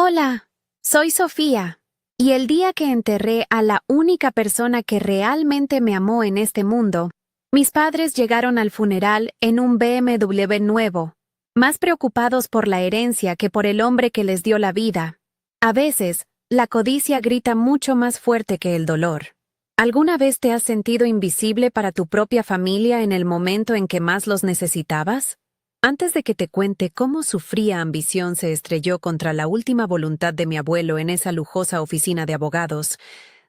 Hola, soy Sofía, y el día que enterré a la única persona que realmente me amó en este mundo, mis padres llegaron al funeral en un BMW nuevo, más preocupados por la herencia que por el hombre que les dio la vida. A veces, la codicia grita mucho más fuerte que el dolor. ¿Alguna vez te has sentido invisible para tu propia familia en el momento en que más los necesitabas? Antes de que te cuente cómo su fría ambición se estrelló contra la última voluntad de mi abuelo en esa lujosa oficina de abogados,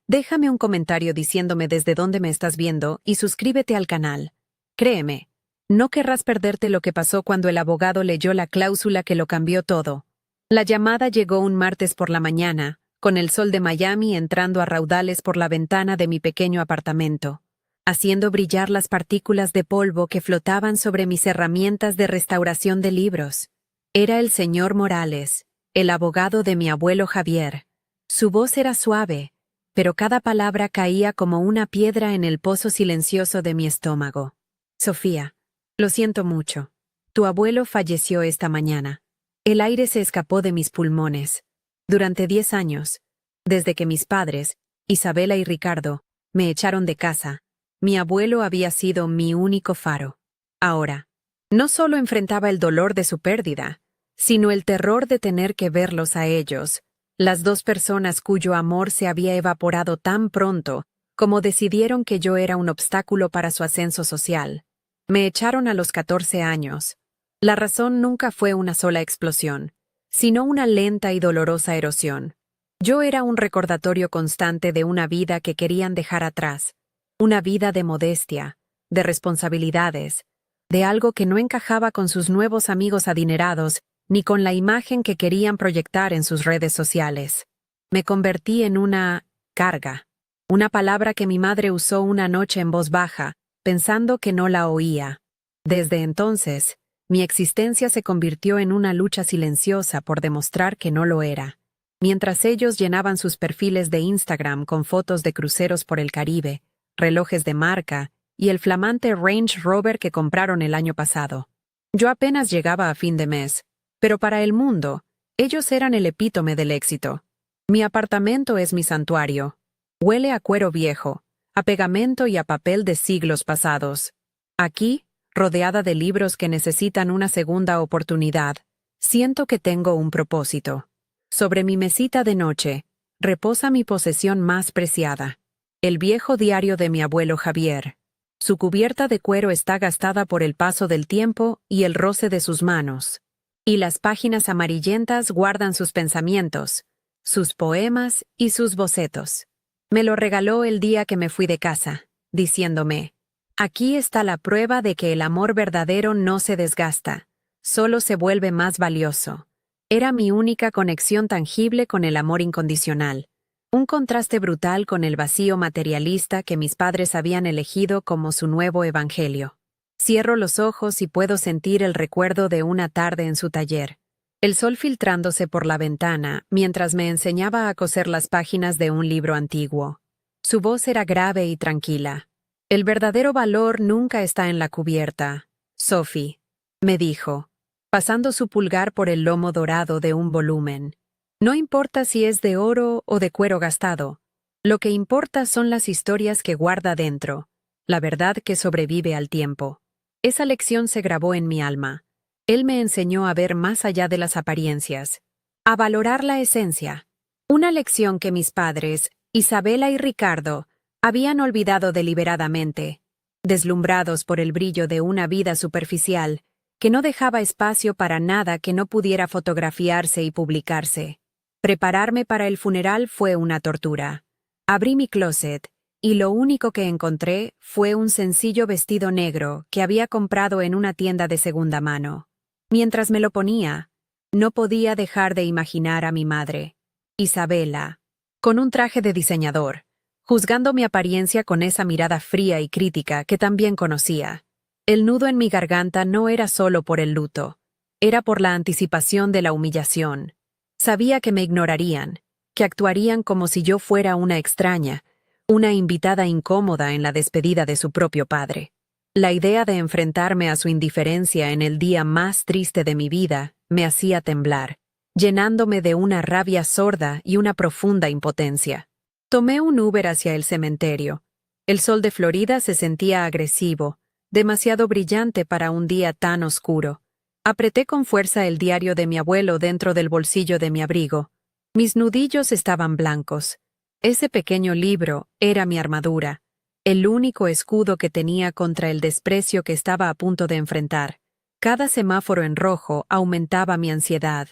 déjame un comentario diciéndome desde dónde me estás viendo y suscríbete al canal. Créeme, no querrás perderte lo que pasó cuando el abogado leyó la cláusula que lo cambió todo. La llamada llegó un martes por la mañana, con el sol de Miami entrando a raudales por la ventana de mi pequeño apartamento, haciendo brillar las partículas de polvo que flotaban sobre mis herramientas de restauración de libros. Era el señor Morales, el abogado de mi abuelo Javier. Su voz era suave, pero cada palabra caía como una piedra en el pozo silencioso de mi estómago. Sofía, lo siento mucho. Tu abuelo falleció esta mañana. El aire se escapó de mis pulmones. Durante 10 años, desde que mis padres, Isabela y Ricardo, me echaron de casa, mi abuelo había sido mi único faro. Ahora, no solo enfrentaba el dolor de su pérdida, sino el terror de tener que verlos a ellos, las dos personas cuyo amor se había evaporado tan pronto como decidieron que yo era un obstáculo para su ascenso social. Me echaron a los 14 años. La razón nunca fue una sola explosión, sino una lenta y dolorosa erosión. Yo era un recordatorio constante de una vida que querían dejar atrás, una vida de modestia, de responsabilidades, de algo que no encajaba con sus nuevos amigos adinerados ni con la imagen que querían proyectar en sus redes sociales. Me convertí en una carga, una palabra que mi madre usó una noche en voz baja, pensando que no la oía. Desde entonces, mi existencia se convirtió en una lucha silenciosa por demostrar que no lo era. Mientras ellos llenaban sus perfiles de Instagram con fotos de cruceros por el Caribe, relojes de marca y el flamante Range Rover que compraron el año pasado. Yo apenas llegaba a fin de mes, pero para el mundo, ellos eran el epítome del éxito. Mi apartamento es mi santuario. Huele a cuero viejo, a pegamento y a papel de siglos pasados. Aquí, rodeada de libros que necesitan una segunda oportunidad, siento que tengo un propósito. Sobre mi mesita de noche, reposa mi posesión más preciada, el viejo diario de mi abuelo Javier. Su cubierta de cuero está gastada por el paso del tiempo y el roce de sus manos, y las páginas amarillentas guardan sus pensamientos, sus poemas y sus bocetos. Me lo regaló el día que me fui de casa, diciéndome: aquí está la prueba de que el amor verdadero no se desgasta, solo se vuelve más valioso. Era mi única conexión tangible con el amor incondicional, un contraste brutal con el vacío materialista que mis padres habían elegido como su nuevo evangelio. Cierro los ojos y puedo sentir el recuerdo de una tarde en su taller, el sol filtrándose por la ventana mientras me enseñaba a coser las páginas de un libro antiguo. Su voz era grave y tranquila. El verdadero valor nunca está en la cubierta, Sophie, me dijo, pasando su pulgar por el lomo dorado de un volumen. No importa si es de oro o de cuero gastado, lo que importa son las historias que guarda dentro, la verdad que sobrevive al tiempo. Esa lección se grabó en mi alma. Él me enseñó a ver más allá de las apariencias, a valorar la esencia. Una lección que mis padres, Isabela y Ricardo, habían olvidado deliberadamente, deslumbrados por el brillo de una vida superficial que no dejaba espacio para nada que no pudiera fotografiarse y publicarse. Prepararme para el funeral fue una tortura. Abrí mi closet, y lo único que encontré fue un sencillo vestido negro que había comprado en una tienda de segunda mano. Mientras me lo ponía, no podía dejar de imaginar a mi madre, Isabela, con un traje de diseñador, juzgando mi apariencia con esa mirada fría y crítica que también conocía. El nudo en mi garganta no era solo por el luto, era por la anticipación de la humillación. Sabía que me ignorarían, que actuarían como si yo fuera una extraña, una invitada incómoda en la despedida de su propio padre. La idea de enfrentarme a su indiferencia en el día más triste de mi vida me hacía temblar. llenándome de una rabia sorda y una profunda impotencia. Tomé un Uber hacia el cementerio. El sol de Florida se sentía agresivo, demasiado brillante para un día tan oscuro. Apreté con fuerza el diario de mi abuelo dentro del bolsillo de mi abrigo. Mis nudillos estaban blancos. Ese pequeño libro era mi armadura, el único escudo que tenía contra el desprecio que estaba a punto de enfrentar. Cada semáforo en rojo aumentaba mi ansiedad.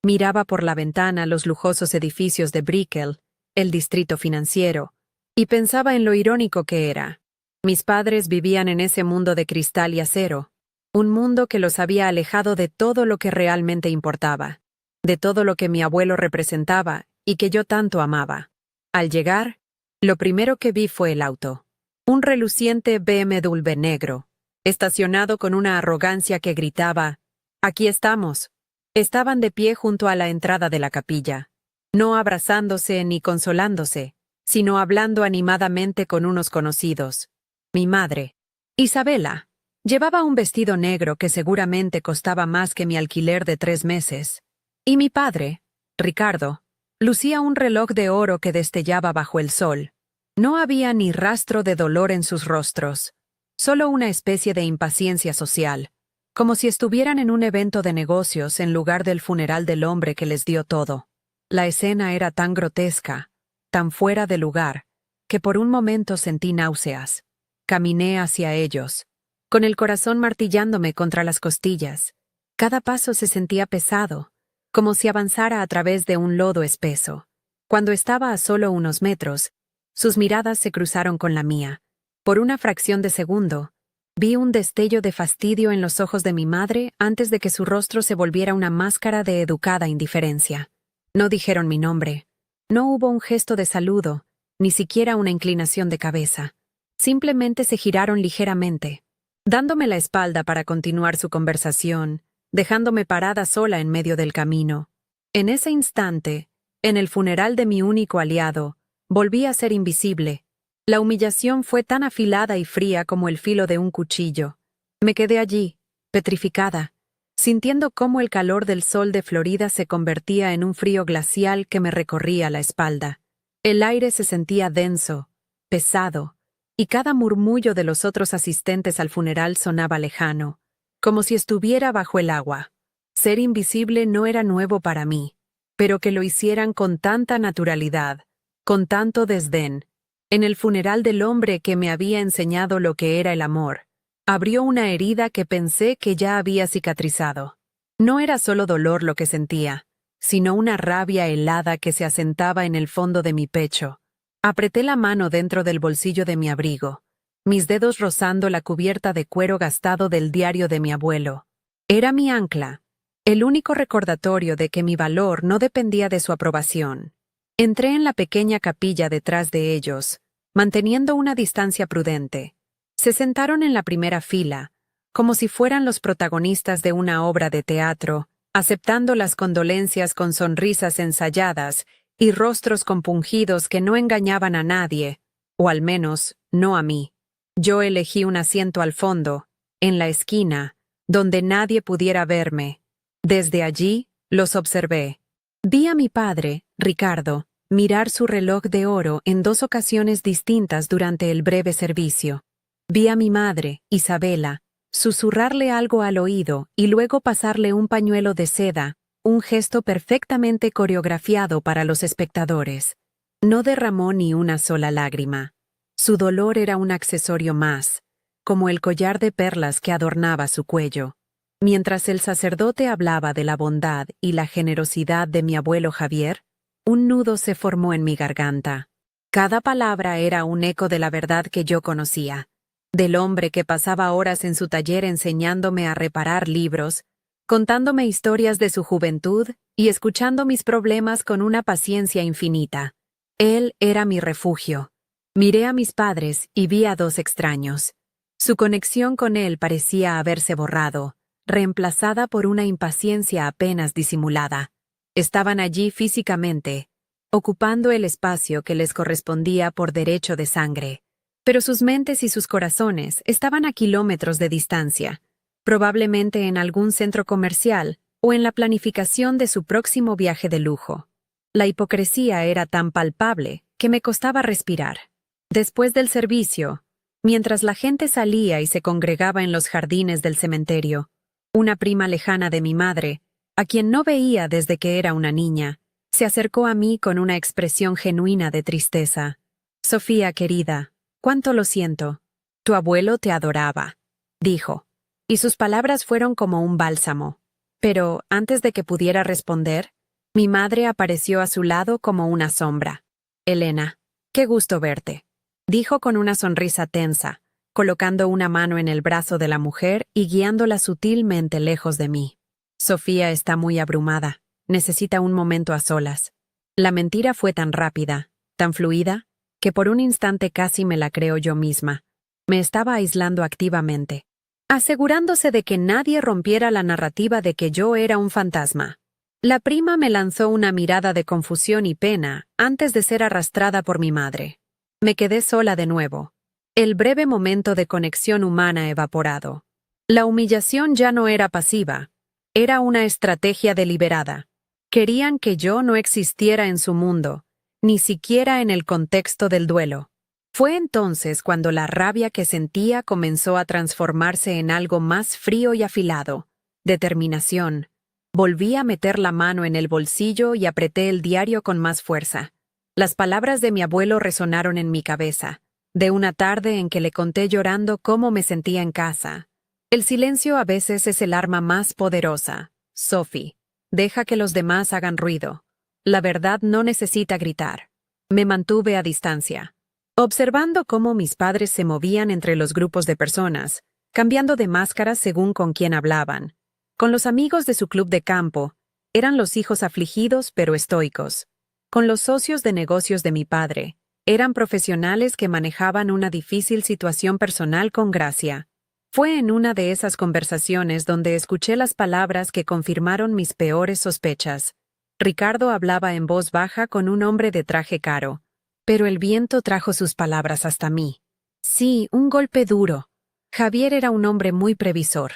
Miraba por la ventana los lujosos edificios de Brickell, el distrito financiero, y pensaba en lo irónico que era. Mis padres vivían en ese mundo de cristal y acero, un mundo que los había alejado de todo lo que realmente importaba, de todo lo que mi abuelo representaba y que yo tanto amaba. Al llegar, lo primero que vi fue el auto. Un reluciente BMW negro, estacionado con una arrogancia que gritaba: «Aquí estamos». Estaban de pie junto a la entrada de la capilla, no abrazándose ni consolándose, sino hablando animadamente con unos conocidos. Mi madre, Isabela, llevaba un vestido negro que seguramente costaba más que mi alquiler de 3 meses. Y mi padre, Ricardo, lucía un reloj de oro que destellaba bajo el sol. No había ni rastro de dolor en sus rostros, solo una especie de impaciencia social, como si estuvieran en un evento de negocios en lugar del funeral del hombre que les dio todo. La escena era tan grotesca, tan fuera de lugar, que por un momento sentí náuseas. Caminé hacia ellos, con el corazón martillándome contra las costillas. Cada paso se sentía pesado, como si avanzara a través de un lodo espeso. Cuando estaba a solo unos metros, sus miradas se cruzaron con la mía. Por una fracción de segundo, vi un destello de fastidio en los ojos de mi madre antes de que su rostro se volviera una máscara de educada indiferencia. No dijeron mi nombre. No hubo un gesto de saludo, ni siquiera una inclinación de cabeza. Simplemente se giraron ligeramente, dándome la espalda para continuar su conversación, dejándome parada sola en medio del camino. En ese instante, en el funeral de mi único aliado, volví a ser invisible. La humillación fue tan afilada y fría como el filo de un cuchillo. Me quedé allí, petrificada, sintiendo cómo el calor del sol de Florida se convertía en un frío glacial que me recorría la espalda. El aire se sentía denso, pesado, y cada murmullo de los otros asistentes al funeral sonaba lejano, como si estuviera bajo el agua. Ser invisible no era nuevo para mí, pero que lo hicieran con tanta naturalidad, con tanto desdén, en el funeral del hombre que me había enseñado lo que era el amor, abrió una herida que pensé que ya había cicatrizado. No era solo dolor lo que sentía, sino una rabia helada que se asentaba en el fondo de mi pecho. Apreté la mano dentro del bolsillo de mi abrigo, mis dedos rozando la cubierta de cuero gastado del diario de mi abuelo. Era mi ancla, el único recordatorio de que mi valor no dependía de su aprobación. Entré en la pequeña capilla detrás de ellos, manteniendo una distancia prudente. Se sentaron en la primera fila, como si fueran los protagonistas de una obra de teatro, aceptando las condolencias con sonrisas ensayadas y rostros compungidos que no engañaban a nadie, o al menos, no a mí. Yo elegí un asiento al fondo, en la esquina, donde nadie pudiera verme. Desde allí, los observé. Vi a mi padre, Ricardo, mirar su reloj de oro en 2 ocasiones distintas durante el breve servicio. Vi a mi madre, Isabela, susurrarle algo al oído y luego pasarle un pañuelo de seda, un gesto perfectamente coreografiado para los espectadores. No derramó ni una sola lágrima. Su dolor era un accesorio más, como el collar de perlas que adornaba su cuello. Mientras el sacerdote hablaba de la bondad y la generosidad de mi abuelo Javier, un nudo se formó en mi garganta. Cada palabra era un eco de la verdad que yo conocía, del hombre que pasaba horas en su taller enseñándome a reparar libros, contándome historias de su juventud y escuchando mis problemas con una paciencia infinita. Él era mi refugio. Miré a mis padres y vi a 2 extraños. Su conexión con él parecía haberse borrado, reemplazada por una impaciencia apenas disimulada. Estaban allí físicamente, ocupando el espacio que les correspondía por derecho de sangre, pero sus mentes y sus corazones estaban a kilómetros de distancia, probablemente en algún centro comercial, o en la planificación de su próximo viaje de lujo. La hipocresía era tan palpable que me costaba respirar. Después del servicio, mientras la gente salía y se congregaba en los jardines del cementerio, una prima lejana de mi madre, a quien no veía desde que era una niña, se acercó a mí con una expresión genuina de tristeza. «Sofía, querida, cuánto lo siento. Tu abuelo te adoraba», dijo, y sus palabras fueron como un bálsamo. Pero, antes de que pudiera responder, mi madre apareció a su lado como una sombra. «Elena, qué gusto verte», dijo con una sonrisa tensa, colocando una mano en el brazo de la mujer y guiándola sutilmente lejos de mí. «Sofía está muy abrumada. Necesita un momento a solas». La mentira fue tan rápida, tan fluida, que por un instante casi me la creo yo misma. Me estaba aislando activamente, asegurándose de que nadie rompiera la narrativa de que yo era un fantasma. La prima me lanzó una mirada de confusión y pena antes de ser arrastrada por mi madre. Me quedé sola de nuevo. El breve momento de conexión humana evaporado. La humillación ya no era pasiva, era una estrategia deliberada. Querían que yo no existiera en su mundo, ni siquiera en el contexto del duelo. Fue entonces cuando la rabia que sentía comenzó a transformarse en algo más frío y afilado. Determinación. Volví a meter la mano en el bolsillo y apreté el diario con más fuerza. Las palabras de mi abuelo resonaron en mi cabeza, de una tarde en que le conté llorando cómo me sentía en casa. El silencio a veces es el arma más poderosa. Sophie, deja que los demás hagan ruido. La verdad no necesita gritar. Me mantuve a distancia, observando cómo mis padres se movían entre los grupos de personas, cambiando de máscaras según con quién hablaban. Con los amigos de su club de campo, eran los hijos afligidos pero estoicos. Con los socios de negocios de mi padre, eran profesionales que manejaban una difícil situación personal con gracia. Fue en una de esas conversaciones donde escuché las palabras que confirmaron mis peores sospechas. Ricardo hablaba en voz baja con un hombre de traje caro, pero el viento trajo sus palabras hasta mí. Sí, un golpe duro. Javier era un hombre muy previsor.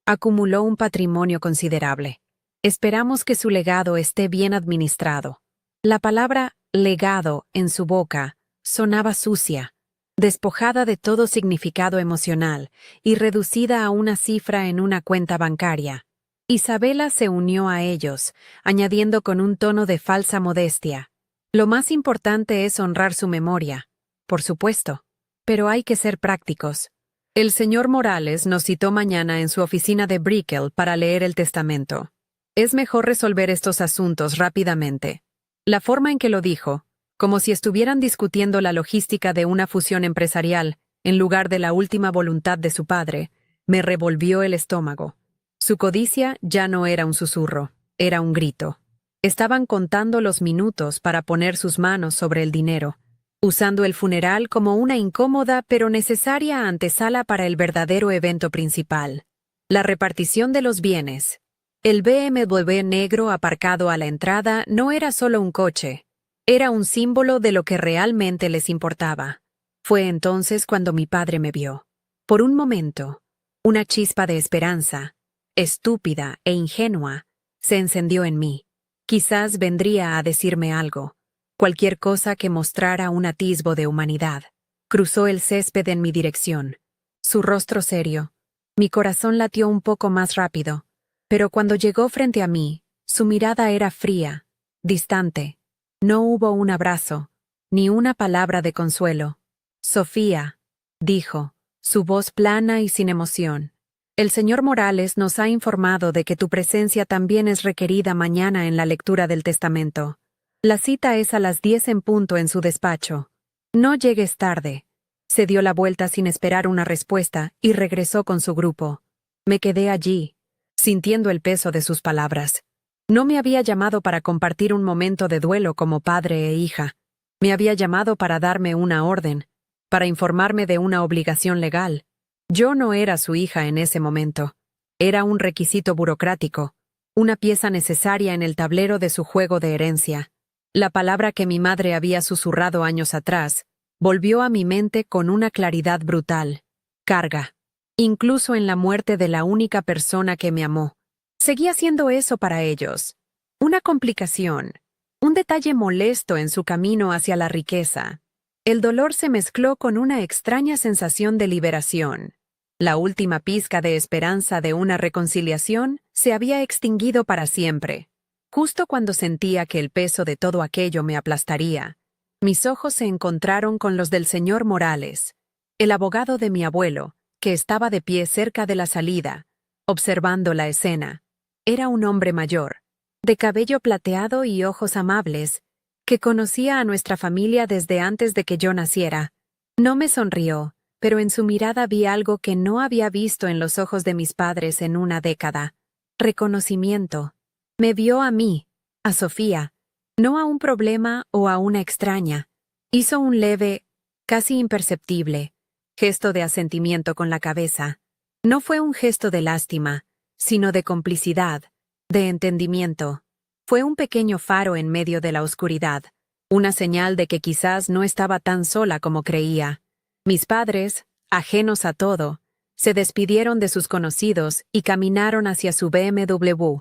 Acumuló un patrimonio considerable. Esperamos que su legado esté bien administrado. La palabra legado en su boca sonaba sucia, despojada de todo significado emocional y reducida a una cifra en una cuenta bancaria. Isabela se unió a ellos, añadiendo con un tono de falsa modestia: «Lo más importante es honrar su memoria, por supuesto, pero hay que ser prácticos. El señor Morales nos citó mañana en su oficina de Brickell para leer el testamento. Es mejor resolver estos asuntos rápidamente». La forma en que lo dijo, como si estuvieran discutiendo la logística de una fusión empresarial, en lugar de la última voluntad de su padre, me revolvió el estómago. Su codicia ya no era un susurro, era un grito. Estaban contando los minutos para poner sus manos sobre el dinero, usando el funeral como una incómoda pero necesaria antesala para el verdadero evento principal: la repartición de los bienes. El BMW negro aparcado a la entrada no era solo un coche, era un símbolo de lo que realmente les importaba. Fue entonces cuando mi padre me vio. Por un momento, una chispa de esperanza, estúpida e ingenua, se encendió en mí. Quizás vendría a decirme algo, cualquier cosa que mostrara un atisbo de humanidad. Cruzó el césped en mi dirección. Su rostro serio. Mi corazón latió un poco más rápido. Pero cuando llegó frente a mí, su mirada era fría, distante. No hubo un abrazo, ni una palabra de consuelo. «Sofía», dijo, su voz plana y sin emoción, «el señor Morales nos ha informado de que tu presencia también es requerida mañana en la lectura del testamento. La cita es a las 10 en punto en su despacho. No llegues tarde». Se dio la vuelta sin esperar una respuesta y regresó con su grupo. Me quedé allí, sintiendo el peso de sus palabras. No me había llamado para compartir un momento de duelo como padre e hija. Me había llamado para darme una orden, para informarme de una obligación legal. Yo no era su hija en ese momento. Era un requisito burocrático, una pieza necesaria en el tablero de su juego de herencia. La palabra que mi madre había susurrado años atrás volvió a mi mente con una claridad brutal: carga. Incluso en la muerte de la única persona que me amó, Seguía siendo eso para ellos. Una complicación, un detalle molesto en su camino hacia la riqueza. El dolor se mezcló con una extraña sensación de liberación. La última pizca de esperanza de una reconciliación se había extinguido para siempre. Justo cuando sentía que el peso de todo aquello me aplastaría, mis ojos se encontraron con los del señor Morales, el abogado de mi abuelo, que estaba de pie cerca de la salida, observando la escena. Era un hombre mayor, de cabello plateado y ojos amables, que conocía a nuestra familia desde antes de que yo naciera. No me sonrió, pero en su mirada vi algo que no había visto en los ojos de mis padres en una década. Reconocimiento. Me vio a mí, a Sofía, no a un problema o a una extraña. Hizo un leve, casi imperceptible, gesto de asentimiento con la cabeza. No fue un gesto de lástima, sino de complicidad, de entendimiento. Fue un pequeño faro en medio de la oscuridad, una señal de que quizás no estaba tan sola como creía. Mis padres, ajenos a todo, se despidieron de sus conocidos y caminaron hacia su BMW.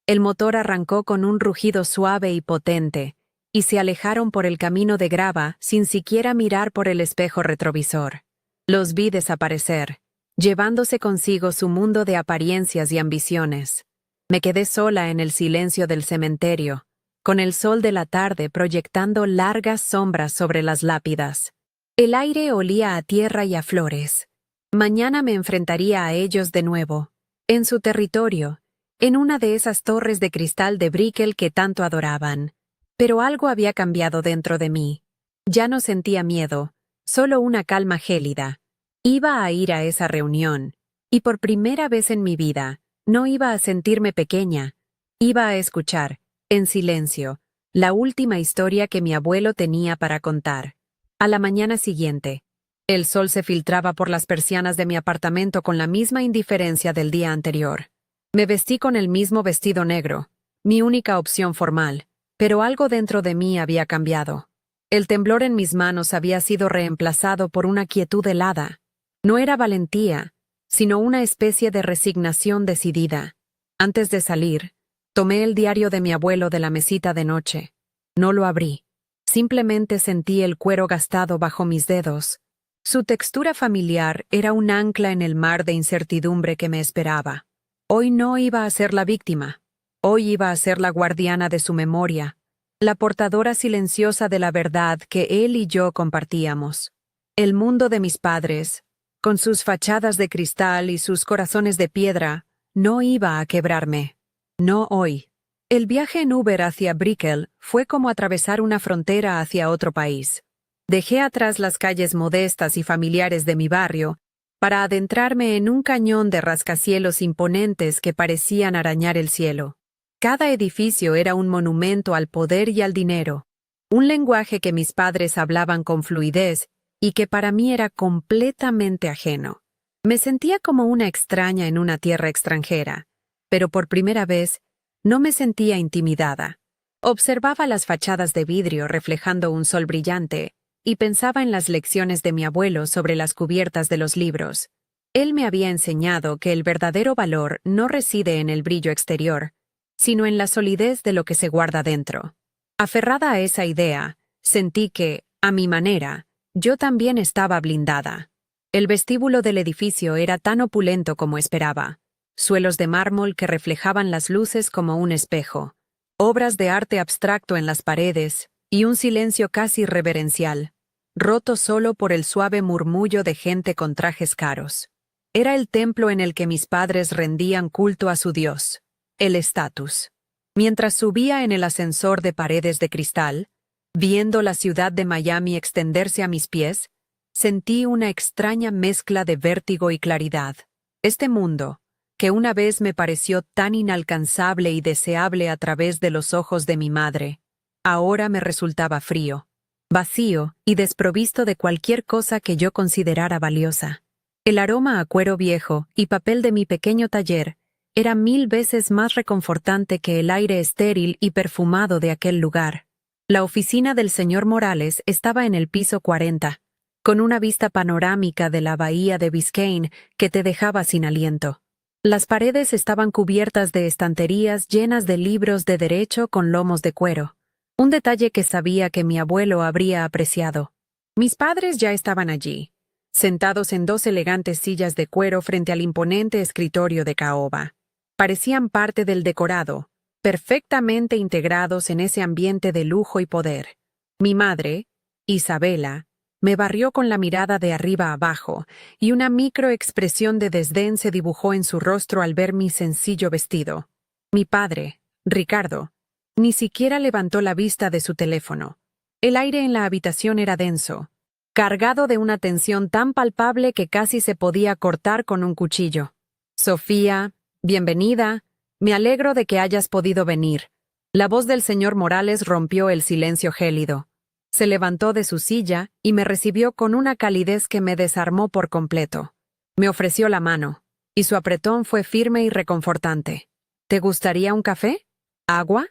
El motor arrancó con un rugido suave y potente, y se alejaron por el camino de grava sin siquiera mirar por el espejo retrovisor. Los vi desaparecer, llevándose consigo su mundo de apariencias y ambiciones. Me quedé sola en el silencio del cementerio, con el sol de la tarde proyectando largas sombras sobre las lápidas. El aire olía a tierra y a flores. Mañana me enfrentaría a ellos de nuevo, en su territorio, en una de esas torres de cristal de Brickell que tanto adoraban. Pero algo había cambiado dentro de mí. Ya no sentía miedo, solo una calma gélida. Iba a ir a esa reunión, y por primera vez en mi vida, no iba a sentirme pequeña. Iba a escuchar, en silencio, la última historia que mi abuelo tenía para contar. A la mañana siguiente, el sol se filtraba por las persianas de mi apartamento con la misma indiferencia del día anterior. Me vestí con el mismo vestido negro, mi única opción formal, pero algo dentro de mí había cambiado. El temblor en mis manos había sido reemplazado por una quietud helada. No era valentía, sino una especie de resignación decidida. Antes de salir, tomé el diario de mi abuelo de la mesita de noche. No lo abrí. Simplemente sentí el cuero gastado bajo mis dedos. Su textura familiar era un ancla en el mar de incertidumbre que me esperaba. Hoy no iba a ser la víctima. Hoy iba a ser la guardiana de su memoria, la portadora silenciosa de la verdad que él y yo compartíamos. El mundo de mis padres, con sus fachadas de cristal y sus corazones de piedra, no iba a quebrarme. No hoy. El viaje en Uber hacia Brickell fue como atravesar una frontera hacia otro país. Dejé atrás las calles modestas y familiares de mi barrio para adentrarme en un cañón de rascacielos imponentes que parecían arañar el cielo. Cada edificio era un monumento al poder y al dinero, un lenguaje que mis padres hablaban con fluidez y que para mí era completamente ajeno. Me sentía como una extraña en una tierra extranjera, pero por primera vez no me sentía intimidada. Observaba las fachadas de vidrio reflejando un sol brillante y pensaba en las lecciones de mi abuelo sobre las cubiertas de los libros. Él me había enseñado que el verdadero valor no reside en el brillo exterior, sino en la solidez de lo que se guarda dentro. Aferrada a esa idea, sentí que, a mi manera, yo también estaba blindada. El vestíbulo del edificio era tan opulento como esperaba. Suelos de mármol que reflejaban las luces como un espejo, obras de arte abstracto en las paredes y un silencio casi reverencial, roto solo por el suave murmullo de gente con trajes caros. Era el templo en el que mis padres rendían culto a su dios, el estatus. Mientras subía en el ascensor de paredes de cristal, viendo la ciudad de Miami extenderse a mis pies, sentí una extraña mezcla de vértigo y claridad. Este mundo, que una vez me pareció tan inalcanzable y deseable a través de los ojos de mi madre, ahora me resultaba frío, vacío y desprovisto de cualquier cosa que yo considerara valiosa. El aroma a cuero viejo y papel de mi pequeño taller era 1000 veces más reconfortante que el aire estéril y perfumado de aquel lugar. La oficina del señor Morales estaba en el piso 40, con una vista panorámica de la bahía de Biscayne que te dejaba sin aliento. Las paredes estaban cubiertas de estanterías llenas de libros de derecho con lomos de cuero, un detalle que sabía que mi abuelo habría apreciado. Mis padres ya estaban allí, sentados en dos elegantes sillas de cuero frente al imponente escritorio de caoba. Parecían parte del decorado, perfectamente integrados en ese ambiente de lujo y poder. Mi madre, Isabela, me barrió con la mirada de arriba abajo, y una microexpresión de desdén se dibujó en su rostro al ver mi sencillo vestido. Mi padre, Ricardo, ni siquiera levantó la vista de su teléfono. El aire en la habitación era denso, cargado de una tensión tan palpable que casi se podía cortar con un cuchillo. Sofía, bienvenida. Me alegro de que hayas podido venir. La voz del señor Morales rompió el silencio gélido. Se levantó de su silla y me recibió con una calidez que me desarmó por completo. Me ofreció la mano, y su apretón fue firme y reconfortante. ¿Te gustaría un café? ¿Agua?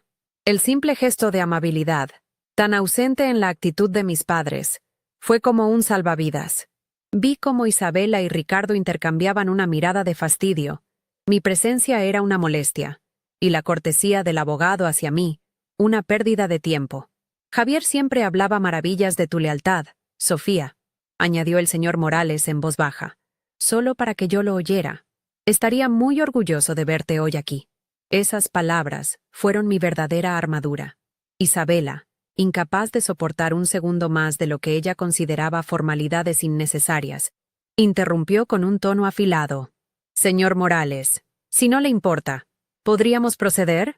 El simple gesto de amabilidad, tan ausente en la actitud de mis padres, fue como un salvavidas. Vi cómo Isabela y Ricardo intercambiaban una mirada de fastidio. Mi presencia era una molestia, y la cortesía del abogado hacia mí, una pérdida de tiempo. Javier siempre hablaba maravillas de tu lealtad, Sofía, añadió el señor Morales en voz baja, solo para que yo lo oyera. Estaría muy orgulloso de verte hoy aquí. Esas palabras fueron mi verdadera armadura. Isabela, incapaz de soportar un segundo más de lo que ella consideraba formalidades innecesarias, interrumpió con un tono afilado. Señor Morales, si no le importa, ¿podríamos proceder?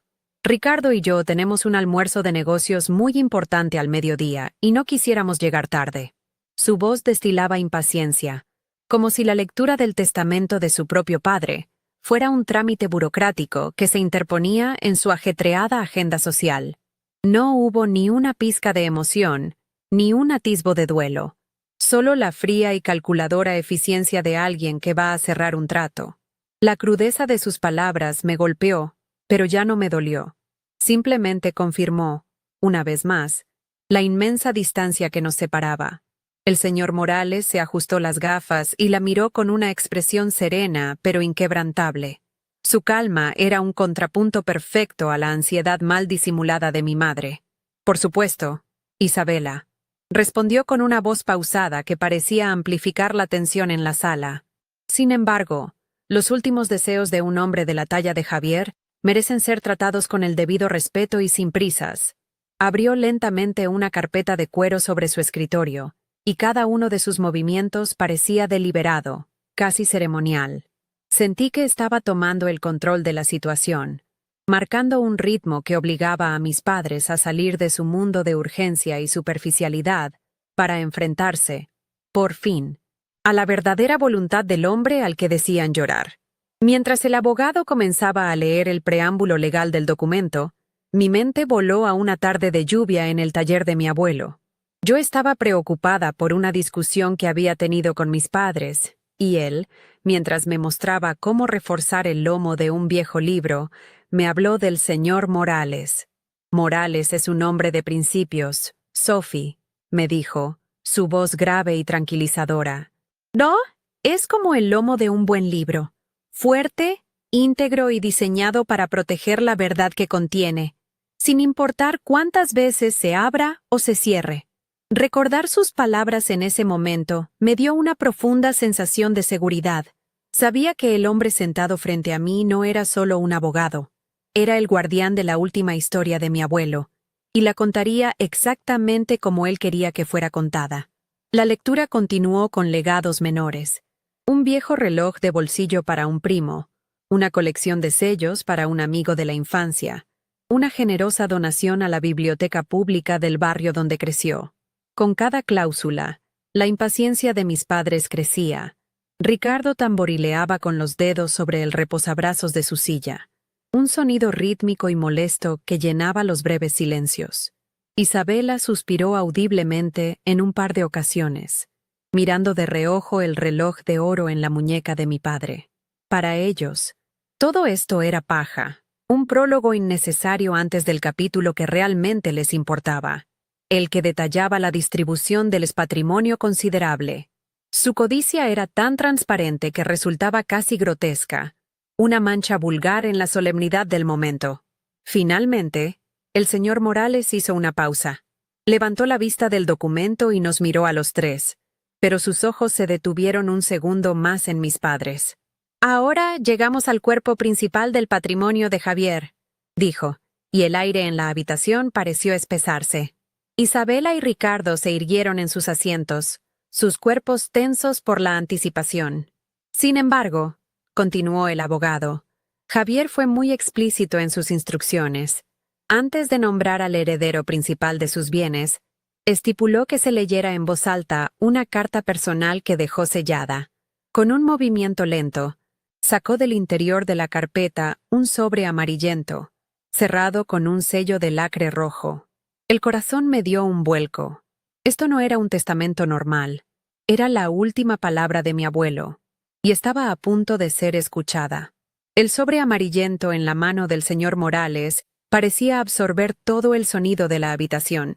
Ricardo y yo tenemos un almuerzo de negocios muy importante al mediodía y no quisiéramos llegar tarde. Su voz destilaba impaciencia, como si la lectura del testamento de su propio padre fuera un trámite burocrático que se interponía en su ajetreada agenda social. No hubo ni una pizca de emoción, ni un atisbo de duelo, solo la fría y calculadora eficiencia de alguien que va a cerrar un trato. La crudeza de sus palabras me golpeó, pero ya no me dolió. Simplemente confirmó, una vez más, la inmensa distancia que nos separaba. El señor Morales se ajustó las gafas y la miró con una expresión serena pero inquebrantable. Su calma era un contrapunto perfecto a la ansiedad mal disimulada de mi madre. Por supuesto, Isabela, respondió con una voz pausada que parecía amplificar la tensión en la sala. Sin embargo, los últimos deseos de un hombre de la talla de Javier merecen ser tratados con el debido respeto y sin prisas. Abrió lentamente una carpeta de cuero sobre su escritorio, y cada uno de sus movimientos parecía deliberado, casi ceremonial. Sentí que estaba tomando el control de la situación, marcando un ritmo que obligaba a mis padres a salir de su mundo de urgencia y superficialidad para enfrentarse, por fin, a la verdadera voluntad del hombre al que decían llorar. Mientras el abogado comenzaba a leer el preámbulo legal del documento, mi mente voló a una tarde de lluvia en el taller de mi abuelo. Yo estaba preocupada por una discusión que había tenido con mis padres, y él, mientras me mostraba cómo reforzar el lomo de un viejo libro, me habló del señor Morales. Morales es un hombre de principios, Sophie, me dijo, su voz grave y tranquilizadora. No, es como el lomo de un buen libro, fuerte, íntegro y diseñado para proteger la verdad que contiene, sin importar cuántas veces se abra o se cierre. Recordar sus palabras en ese momento me dio una profunda sensación de seguridad. Sabía que el hombre sentado frente a mí no era solo un abogado, era el guardián de la última historia de mi abuelo, y la contaría exactamente como él quería que fuera contada. La lectura continuó con legados menores. Un viejo reloj de bolsillo para un primo, una colección de sellos para un amigo de la infancia, una generosa donación a la biblioteca pública del barrio donde creció. Con cada cláusula, la impaciencia de mis padres crecía. Ricardo tamborileaba con los dedos sobre el reposabrazos de su silla, un sonido rítmico y molesto que llenaba los breves silencios. Isabela suspiró audiblemente en un par de ocasiones, mirando de reojo el reloj de oro en la muñeca de mi padre. Para ellos, todo esto era paja, un prólogo innecesario antes del capítulo que realmente les importaba, el que detallaba la distribución del patrimonio considerable. Su codicia era tan transparente que resultaba casi grotesca. una mancha vulgar en la solemnidad del momento. Finalmente, el señor Morales hizo una pausa. Levantó la vista del documento y nos miró a los tres, pero sus ojos se detuvieron un segundo más en mis padres. Ahora llegamos al cuerpo principal del patrimonio de Javier, dijo, y el aire en la habitación pareció espesarse. Isabela y Ricardo se irguieron en sus asientos, sus cuerpos tensos por la anticipación. Sin embargo, continuó el abogado, Javier fue muy explícito en sus instrucciones. Antes de nombrar al heredero principal de sus bienes, estipuló que se leyera en voz alta una carta personal que dejó sellada. Con un movimiento lento, sacó del interior de la carpeta un sobre amarillento, cerrado con un sello de lacre rojo. El corazón me dio un vuelco. Esto no era un testamento normal. Era la última palabra de mi abuelo, y estaba a punto de ser escuchada. El sobre amarillento en la mano del señor Morales parecía absorber todo el sonido de la habitación.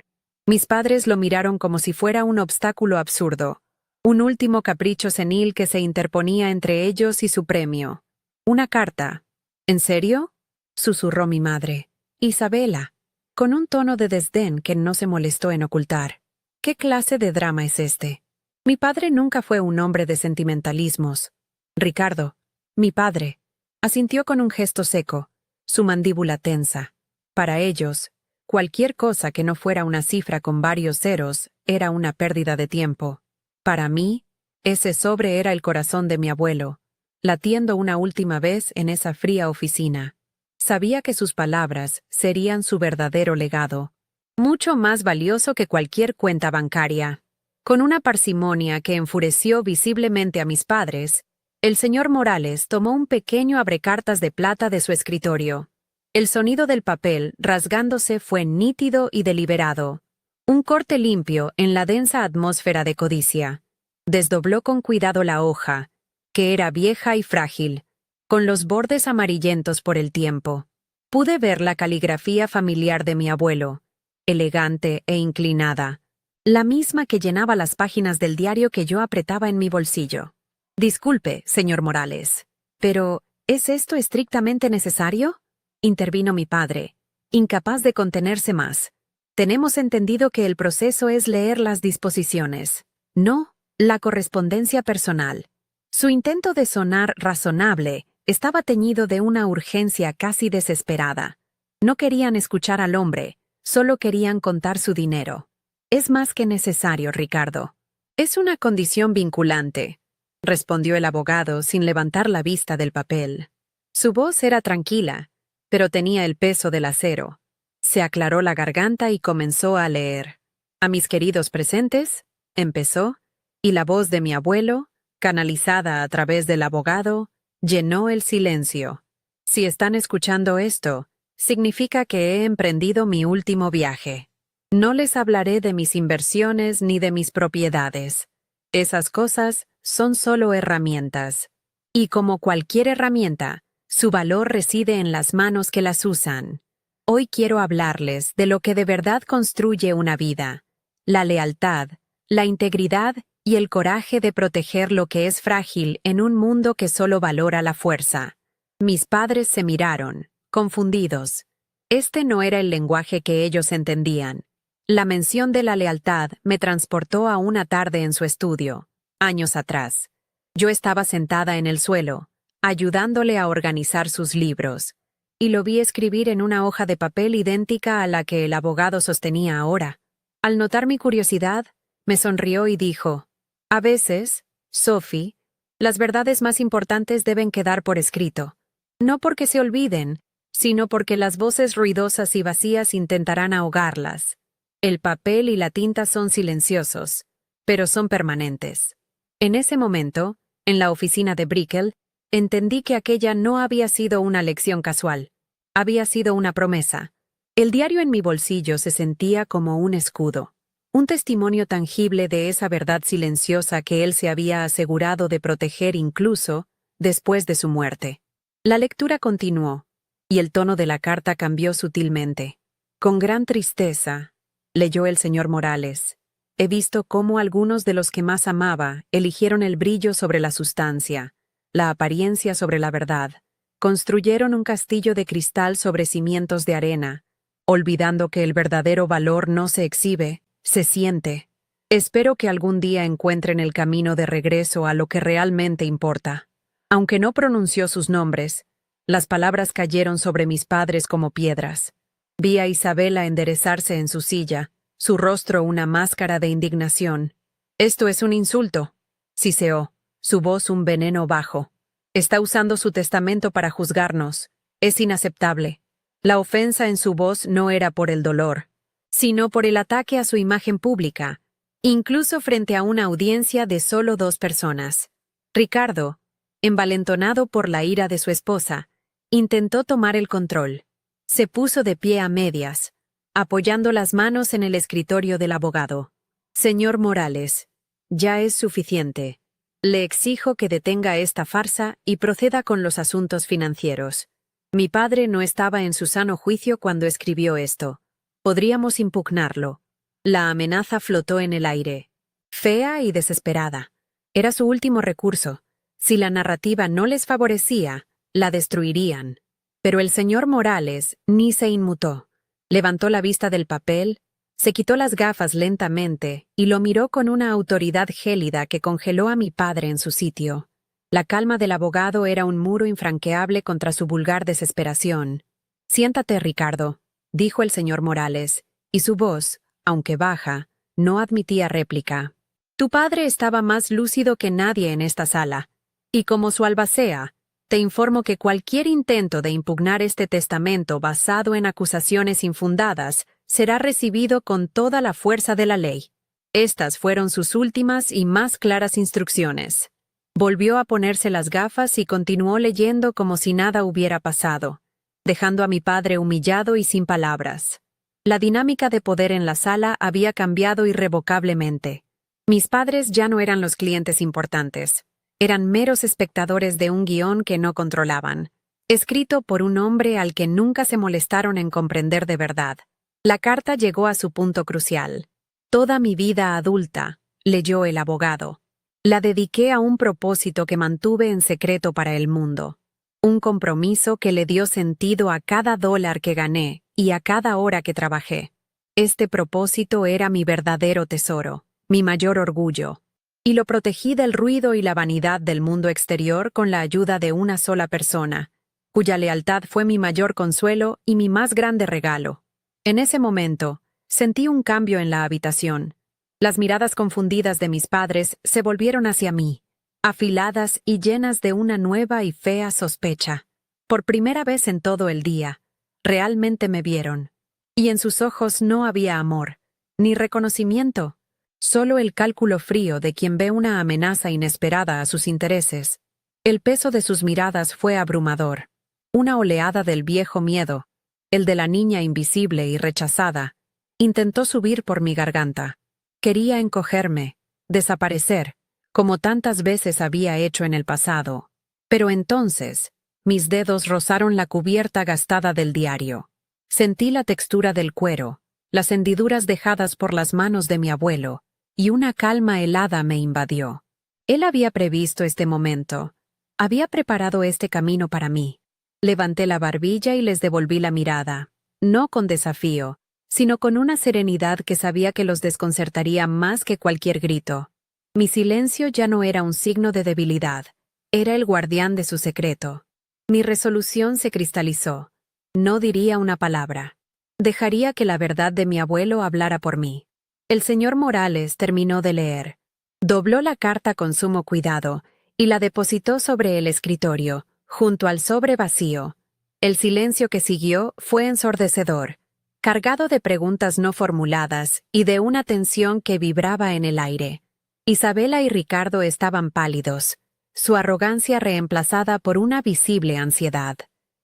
Mis padres lo miraron como si fuera un obstáculo absurdo, un último capricho senil que se interponía entre ellos y su premio. Una carta. ¿En serio?, susurró mi madre. Isabela, con un tono de desdén que no se molestó en ocultar. ¿Qué clase de drama es este? Mi padre nunca fue un hombre de sentimentalismos. Ricardo, mi padre, asintió con un gesto seco, su mandíbula tensa. Para ellos, cualquier cosa que no fuera una cifra con varios ceros era una pérdida de tiempo. Para mí, ese sobre era el corazón de mi abuelo, latiendo una última vez en esa fría oficina. Sabía que sus palabras serían su verdadero legado, mucho más valioso que cualquier cuenta bancaria. Con una parsimonia que enfureció visiblemente a mis padres, el señor Morales tomó un pequeño abrecartas de plata de su escritorio. El sonido del papel rasgándose fue nítido y deliberado. Un corte limpio en la densa atmósfera de codicia. Desdobló con cuidado la hoja, que era vieja y frágil, con los bordes amarillentos por el tiempo. Pude ver la caligrafía familiar de mi abuelo, elegante e inclinada, la misma que llenaba las páginas del diario que yo apretaba en mi bolsillo. Disculpe, señor Morales, pero ¿es esto estrictamente necesario?, intervino mi padre, incapaz de contenerse más. Tenemos entendido que el proceso es leer las disposiciones, no la correspondencia personal. Su intento de sonar razonable estaba teñido de una urgencia casi desesperada. No querían escuchar al hombre, solo querían contar su dinero. Es más que necesario, Ricardo. Es una condición vinculante, respondió el abogado sin levantar la vista del papel. Su voz era tranquila, pero tenía el peso del acero. Se aclaró la garganta y comenzó a leer. A mis queridos presentes, empezó, y la voz de mi abuelo, canalizada a través del abogado, llenó el silencio. Si están escuchando esto, significa que he emprendido mi último viaje. No les hablaré de mis inversiones ni de mis propiedades. Esas cosas son solo herramientas. Y como cualquier herramienta, su valor reside en las manos que las usan. Hoy quiero hablarles de lo que de verdad construye una vida: la lealtad, la integridad y el coraje de proteger lo que es frágil en un mundo que solo valora la fuerza. Mis padres se miraron, confundidos. Este no era el lenguaje que ellos entendían. La mención de la lealtad me transportó a una tarde en su estudio, años atrás. Yo estaba sentada en el suelo, ayudándole a organizar sus libros, y lo vi escribir en una hoja de papel idéntica a la que el abogado sostenía ahora. Al notar mi curiosidad, me sonrió y dijo: «A veces, Sophie, las verdades más importantes deben quedar por escrito. No porque se olviden, sino porque las voces ruidosas y vacías intentarán ahogarlas. El papel y la tinta son silenciosos, pero son permanentes». En ese momento, en la oficina de Brickell, entendí que aquella no había sido una lección casual. Había sido una promesa. El diario en mi bolsillo se sentía como un escudo, un testimonio tangible de esa verdad silenciosa que él se había asegurado de proteger incluso después de su muerte. La lectura continuó, y el tono de la carta cambió sutilmente. «Con gran tristeza», leyó el señor Morales, «he visto cómo algunos de los que más amaba eligieron el brillo sobre la sustancia, la apariencia sobre la verdad. Construyeron un castillo de cristal sobre cimientos de arena, olvidando que el verdadero valor no se exhibe, se siente. Espero que algún día encuentren el camino de regreso a lo que realmente importa. Aunque no pronunció sus nombres, las palabras cayeron sobre mis padres como piedras. Vi a Isabela enderezarse en su silla, su rostro una máscara de indignación. «Esto es un insulto», siseó, su voz un veneno bajo. «Está usando su testamento para juzgarnos. Es inaceptable». La ofensa en su voz no era por el dolor, sino por el ataque a su imagen pública, incluso frente a una audiencia de solo 2 personas. Ricardo, envalentonado por la ira de su esposa, intentó tomar el control. Se puso de pie a medias, apoyando las manos en el escritorio del abogado. «Señor Morales, ya es suficiente. Le exijo que detenga esta farsa y proceda con los asuntos financieros. Mi padre no estaba en su sano juicio cuando escribió esto. Podríamos impugnarlo». La amenaza flotó en el aire. Fea y desesperada. Era su último recurso. Si la narrativa no les favorecía, la destruirían. Pero el señor Morales ni se inmutó. Levantó la vista del papel, se quitó las gafas lentamente y lo miró con una autoridad gélida que congeló a mi padre en su sitio. La calma del abogado era un muro infranqueable contra su vulgar desesperación. «Siéntate, Ricardo», dijo el señor Morales, y su voz, aunque baja, no admitía réplica. «Tu padre estaba más lúcido que nadie en esta sala, y como su albacea, te informo que cualquier intento de impugnar este testamento basado en acusaciones infundadas será recibido con toda la fuerza de la ley». Estas fueron sus últimas y más claras instrucciones. Volvió a ponerse las gafas y continuó leyendo como si nada hubiera pasado, dejando a mi padre humillado y sin palabras. La dinámica de poder en la sala había cambiado irrevocablemente. Mis padres ya no eran los clientes importantes. Eran meros espectadores de un guión que no controlaban, escrito por un hombre al que nunca se molestaron en comprender de verdad. La carta llegó a su punto crucial. «Toda mi vida adulta», leyó el abogado, «la dediqué a un propósito que mantuve en secreto para el mundo. Un compromiso que le dio sentido a cada dólar que gané y a cada hora que trabajé. Este propósito era mi verdadero tesoro, mi mayor orgullo. Y lo protegí del ruido y la vanidad del mundo exterior con la ayuda de una sola persona, cuya lealtad fue mi mayor consuelo y mi más grande regalo». En ese momento, sentí un cambio en la habitación. Las miradas confundidas de mis padres se volvieron hacia mí, afiladas y llenas de una nueva y fea sospecha. Por primera vez en todo el día, realmente me vieron. Y en sus ojos no había amor, ni reconocimiento, solo el cálculo frío de quien ve una amenaza inesperada a sus intereses. El peso de sus miradas fue abrumador. Una oleada del viejo miedo, el de la niña invisible y rechazada, intentó subir por mi garganta. Quería encogerme, desaparecer, como tantas veces había hecho en el pasado. Pero entonces, mis dedos rozaron la cubierta gastada del diario. Sentí la textura del cuero, las hendiduras dejadas por las manos de mi abuelo, y una calma helada me invadió. Él había previsto este momento. Había preparado este camino para mí. Levanté la barbilla y les devolví la mirada, no con desafío, sino con una serenidad que sabía que los desconcertaría más que cualquier grito. Mi silencio ya no era un signo de debilidad, era el guardián de su secreto. Mi resolución se cristalizó. No diría una palabra. Dejaría que la verdad de mi abuelo hablara por mí. El señor Morales terminó de leer. Dobló la carta con sumo cuidado y la depositó sobre el escritorio, junto al sobre vacío. El silencio que siguió fue ensordecedor, cargado de preguntas no formuladas y de una tensión que vibraba en el aire. Isabela y Ricardo estaban pálidos, su arrogancia reemplazada por una visible ansiedad.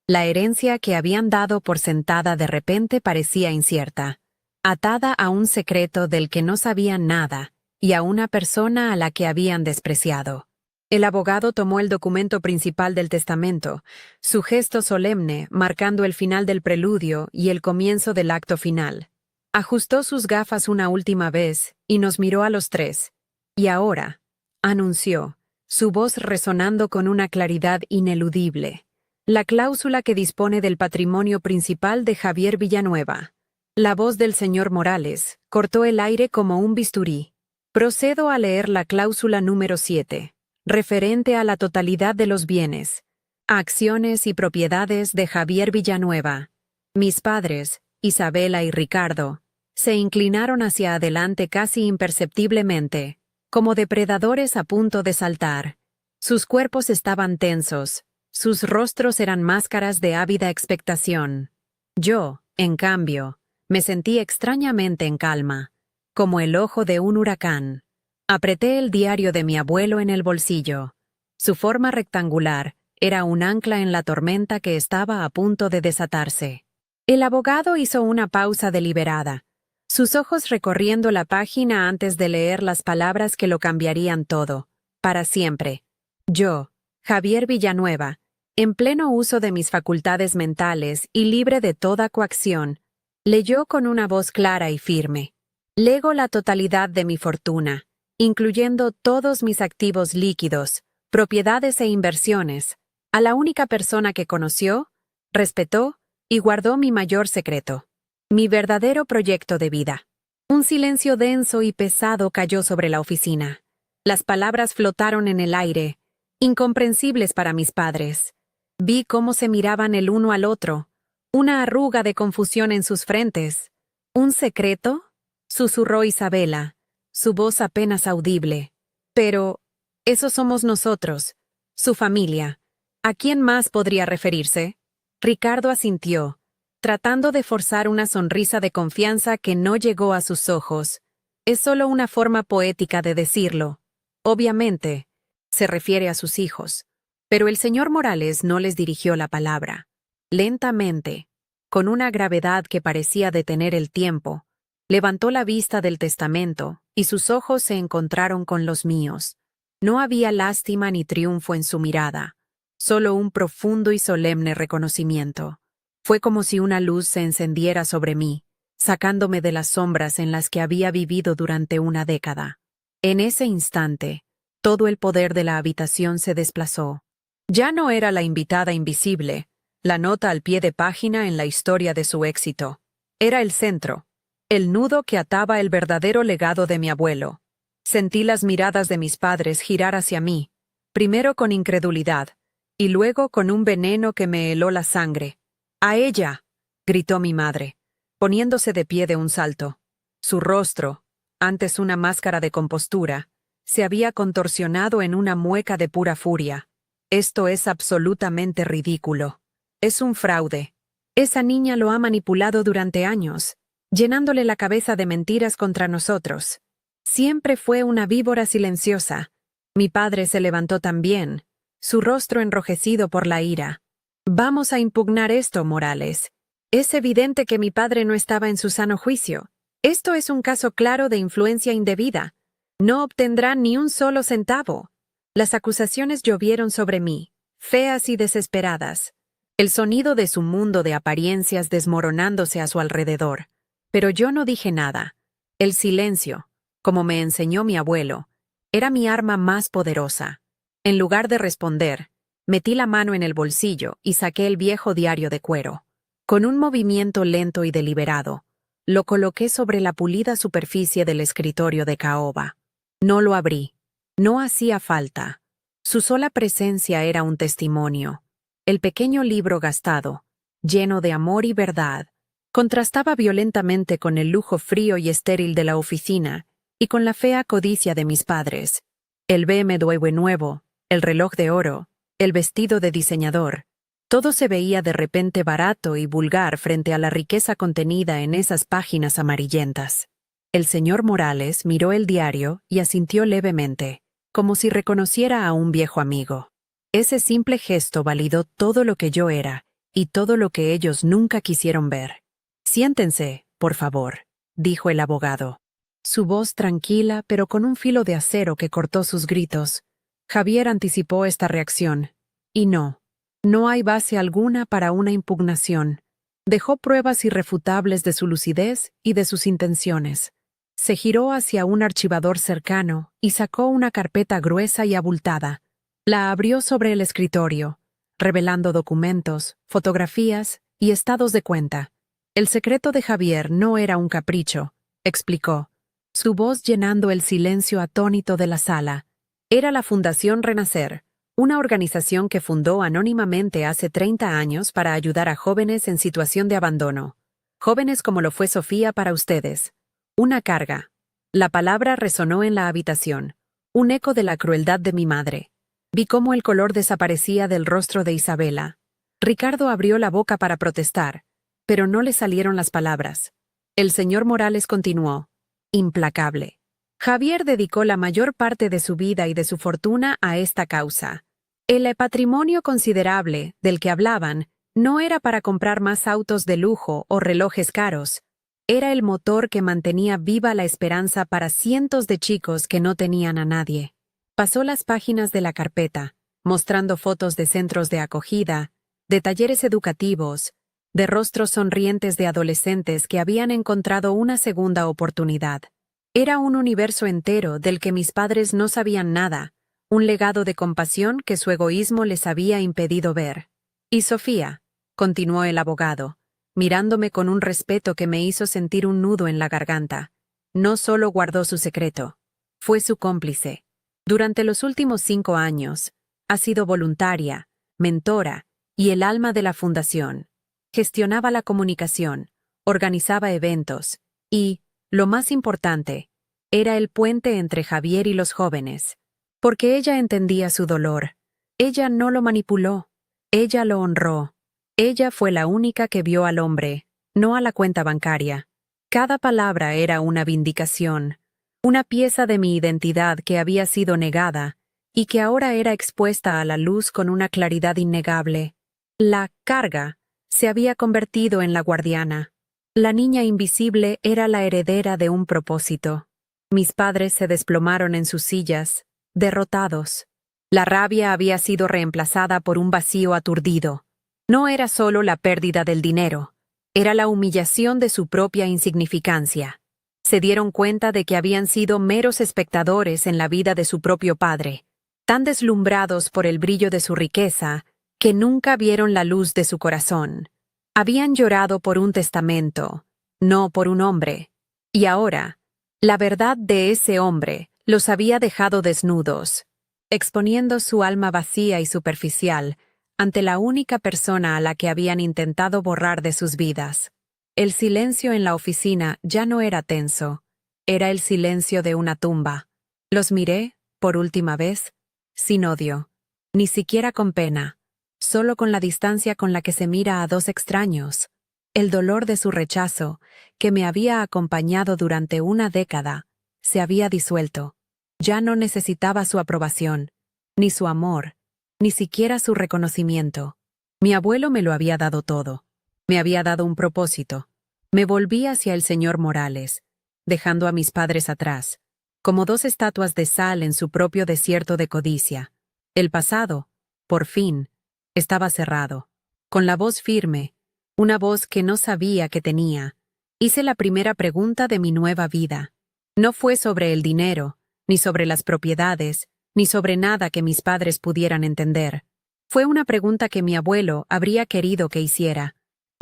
La herencia que habían dado por sentada de repente parecía incierta, atada a un secreto del que no sabían nada y a una persona a la que habían despreciado. El abogado tomó el documento principal del testamento, su gesto solemne marcando el final del preludio y el comienzo del acto final. Ajustó sus gafas una última vez y nos miró a los tres. «Y ahora», anunció, su voz resonando con una claridad ineludible, La cláusula que dispone del patrimonio principal de Javier Villanueva. La voz del señor Morales cortó el aire como un bisturí. Procedo a leer la cláusula número 7, referente a la totalidad de los bienes, acciones y propiedades de Javier Villanueva. Mis padres, Isabela y Ricardo, se inclinaron hacia adelante casi imperceptiblemente, como depredadores a punto de saltar. Sus cuerpos estaban tensos, sus rostros eran máscaras de ávida expectación. Yo, en cambio, me sentí extrañamente en calma, como el ojo de un huracán. Apreté el diario de mi abuelo en el bolsillo. Su forma rectangular era un ancla en la tormenta que estaba a punto de desatarse. El abogado hizo una pausa deliberada, sus ojos recorriendo la página antes de leer las palabras que lo cambiarían todo, para siempre. Yo, Javier Villanueva, en pleno uso de mis facultades mentales y libre de toda coacción, leyó con una voz clara y firme. Lego la totalidad de mi fortuna, incluyendo todos mis activos líquidos, propiedades e inversiones, a la única persona que conoció, respetó y guardó mi mayor secreto, mi verdadero proyecto de vida. Un silencio denso y pesado cayó sobre la oficina. Las palabras flotaron en el aire, incomprensibles para mis padres. Vi cómo se miraban el uno al otro, una arruga de confusión en sus frentes. ¿Un secreto?, susurró Isabela, su voz apenas audible. Pero, esos somos nosotros, su familia. ¿A quién más podría referirse? Ricardo asintió, tratando de forzar una sonrisa de confianza que no llegó a sus ojos. Es solo una forma poética de decirlo. Obviamente, se refiere a sus hijos. Pero el señor Morales no les dirigió la palabra. Lentamente, con una gravedad que parecía detener el tiempo, levantó la vista del testamento y sus ojos se encontraron con los míos. No había lástima ni triunfo en su mirada, solo un profundo y solemne reconocimiento. Fue como si una luz se encendiera sobre mí, sacándome de las sombras en las que había vivido durante una década. En ese instante, todo el poder de la habitación se desplazó. Ya no era la invitada invisible, la nota al pie de página en la historia de su éxito. Era el centro, el nudo que ataba el verdadero legado de mi abuelo. Sentí las miradas de mis padres girar hacia mí, primero con incredulidad, y luego con un veneno que me heló la sangre. ¡A ella!, gritó mi madre, poniéndose de pie de un salto. Su rostro, antes una máscara de compostura, se había contorsionado en una mueca de pura furia. Esto es absolutamente ridículo. Es un fraude. Esa niña lo ha manipulado durante años, llenándole la cabeza de mentiras contra nosotros. Siempre fue una víbora silenciosa. Mi padre se levantó también, su rostro enrojecido por la ira. Vamos a impugnar esto, Morales. Es evidente que mi padre no estaba en su sano juicio. Esto es un caso claro de influencia indebida. No obtendrá ni un solo centavo. Las acusaciones llovieron sobre mí, feas y desesperadas. El sonido de su mundo de apariencias desmoronándose a su alrededor. Pero yo no dije nada. El silencio, como me enseñó mi abuelo, era mi arma más poderosa. En lugar de responder, metí la mano en el bolsillo y saqué el viejo diario de cuero. Con un movimiento lento y deliberado, lo coloqué sobre la pulida superficie del escritorio de caoba. No lo abrí. No hacía falta. Su sola presencia era un testimonio. El pequeño libro gastado, lleno de amor y verdad, contrastaba violentamente con el lujo frío y estéril de la oficina y con la fea codicia de mis padres. El BMW nuevo, el reloj de oro, el vestido de diseñador, todo se veía de repente barato y vulgar frente a la riqueza contenida en esas páginas amarillentas. El señor Morales miró el diario y asintió levemente, como si reconociera a un viejo amigo. Ese simple gesto validó todo lo que yo era y todo lo que ellos nunca quisieron ver. Siéntense, por favor, dijo el abogado. Su voz tranquila, pero con un filo de acero que cortó sus gritos. Javier anticipó esta reacción. Y no hay base alguna para una impugnación. Dejó pruebas irrefutables de su lucidez y de sus intenciones. Se giró hacia un archivador cercano y sacó una carpeta gruesa y abultada. La abrió sobre el escritorio, revelando documentos, fotografías y estados de cuenta. El secreto de Javier no era un capricho, explicó, su voz llenando el silencio atónito de la sala. Era la Fundación Renacer, una organización que fundó anónimamente hace 30 años para ayudar a jóvenes en situación de abandono. Jóvenes como lo fue Sofía para ustedes. Una carga. La palabra resonó en la habitación, un eco de la crueldad de mi madre. Vi cómo el color desaparecía del rostro de Isabela. Ricardo abrió la boca para protestar, pero no le salieron las palabras. El señor Morales continuó, implacable. Javier dedicó la mayor parte de su vida y de su fortuna a esta causa. El patrimonio considerable del que hablaban no era para comprar más autos de lujo o relojes caros. Era el motor que mantenía viva la esperanza para cientos de chicos que no tenían a nadie. Pasó las páginas de la carpeta, mostrando fotos de centros de acogida, de talleres educativos, de rostros sonrientes de adolescentes que habían encontrado una segunda oportunidad. Era un universo entero del que mis padres no sabían nada, un legado de compasión que su egoísmo les había impedido ver. Y Sofía, continuó el abogado, mirándome con un respeto que me hizo sentir un nudo en la garganta, no solo guardó su secreto, fue su cómplice. Durante los últimos 5 años, ha sido voluntaria, mentora y el alma de la fundación. Gestionaba la comunicación, organizaba eventos y, lo más importante, era el puente entre Javier y los jóvenes. Porque ella entendía su dolor. Ella no lo manipuló. Ella lo honró. Ella fue la única que vio al hombre, no a la cuenta bancaria. Cada palabra era una vindicación, una pieza de mi identidad que había sido negada y que ahora era expuesta a la luz con una claridad innegable. La carga se había convertido en la guardiana. La niña invisible era la heredera de un propósito. Mis padres se desplomaron en sus sillas, derrotados. La rabia había sido reemplazada por un vacío aturdido. No era solo la pérdida del dinero, era la humillación de su propia insignificancia. Se dieron cuenta de que habían sido meros espectadores en la vida de su propio padre, tan deslumbrados por el brillo de su riqueza, que nunca vieron la luz de su corazón. Habían llorado por un testamento, no por un hombre. Y ahora, la verdad de ese hombre los había dejado desnudos, exponiendo su alma vacía y superficial ante la única persona a la que habían intentado borrar de sus vidas. El silencio en la oficina ya no era tenso, era el silencio de una tumba. Los miré, por última vez, sin odio, ni siquiera con pena, solo con la distancia con la que se mira a dos extraños. El dolor de su rechazo, que me había acompañado durante una década, se había disuelto. Ya no necesitaba su aprobación, ni su amor, ni siquiera su reconocimiento. Mi abuelo me lo había dado todo. Me había dado un propósito. Me volví hacia el señor Morales, dejando a mis padres atrás, como dos estatuas de sal en su propio desierto de codicia. El pasado, por fin, estaba cerrado. Con la voz firme, una voz que no sabía que tenía, hice la primera pregunta de mi nueva vida. No fue sobre el dinero, ni sobre las propiedades, ni sobre nada que mis padres pudieran entender. Fue una pregunta que mi abuelo habría querido que hiciera.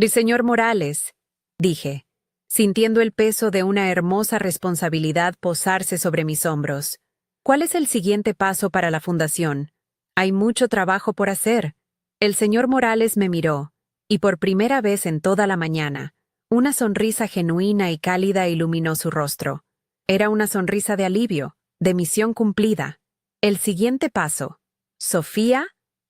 «Señor Morales», dije, sintiendo el peso de una hermosa responsabilidad posarse sobre mis hombros. «¿Cuál es el siguiente paso para la fundación? Hay mucho trabajo por hacer». El señor Morales me miró, y por primera vez en toda la mañana, una sonrisa genuina y cálida iluminó su rostro. Era una sonrisa de alivio, de misión cumplida. «El siguiente paso, Sofía»,